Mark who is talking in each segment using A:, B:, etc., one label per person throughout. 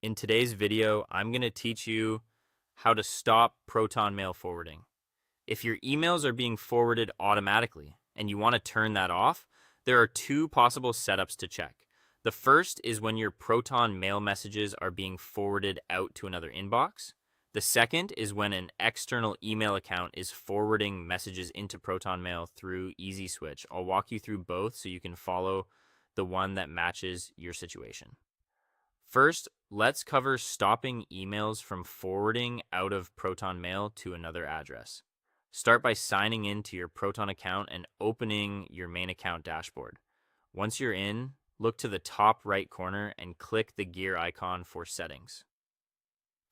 A: In today's video, I'm going to teach you how to stop Proton mail forwarding. If your emails are being forwarded automatically and you want to turn that off, there are two possible setups to check. The first is when your Proton mail messages are being forwarded out to another inbox. The second is when an external email account is forwarding messages into Proton Mail through Easy Switch. I'll walk you through both so you can follow the one that matches your situation. First, let's cover stopping emails from forwarding out of Proton Mail to another address. Start by signing in to your Proton account and opening your main account dashboard. Once you're in, look to the top right corner and click the gear icon for settings.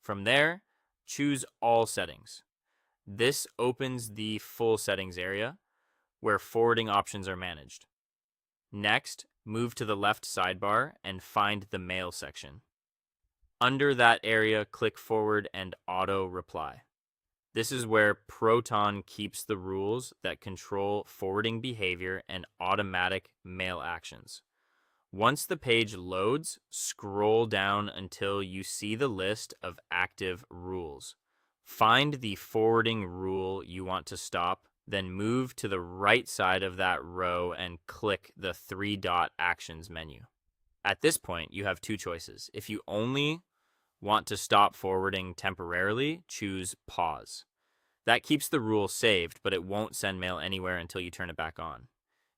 A: From there, choose All Settings. This opens the full settings area where forwarding options are managed. Next, move to the left sidebar and find the Mail section. Under that area, click Forward and Auto Reply. This is where Proton keeps the rules that control forwarding behavior and automatic mail actions. Once the page loads, scroll down until you see the list of active rules. Find the forwarding rule you want to stop, then move to the right side of that row and click the three-dot Actions menu. At this point, you have two choices. If you only want to stop forwarding temporarily, choose Pause. That keeps the rule saved, but it won't send mail anywhere until you turn it back on.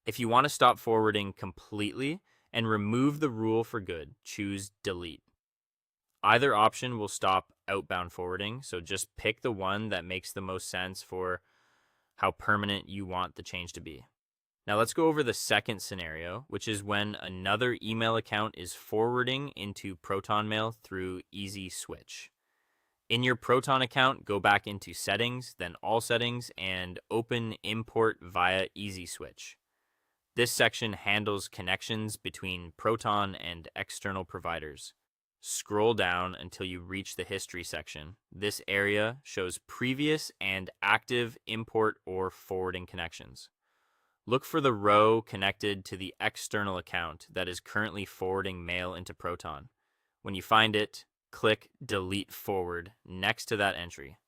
A: If you want to stop forwarding completely and remove the rule for good, choose Delete. Either option will stop outbound forwarding, so just pick the one that makes the most sense for how permanent you want the change to be. Now let's go over the second scenario, which is when another email account is forwarding into Proton Mail through Easy Switch. In your Proton account, go back into Settings, then All Settings, and open Import via Easy Switch. This section handles connections between Proton and external providers. Scroll down until you reach the History section. This area shows previous and active import or forwarding connections. Look for the row connected to the external account that is currently forwarding mail into Proton. When you find it, click Delete Forward next to that entry.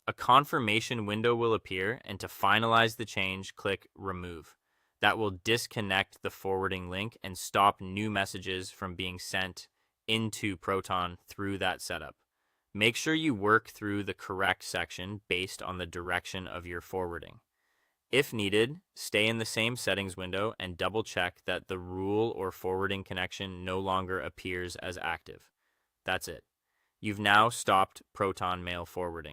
A: A confirmation window will appear, and to finalize the change, click Remove. That will disconnect the forwarding link and stop new messages from being sent into Proton through that setup. Make sure you work through the correct section based on the direction of your forwarding. If needed, stay in the same settings window and double check that the rule or forwarding connection no longer appears as active. That's it. You've now stopped Proton mail forwarding.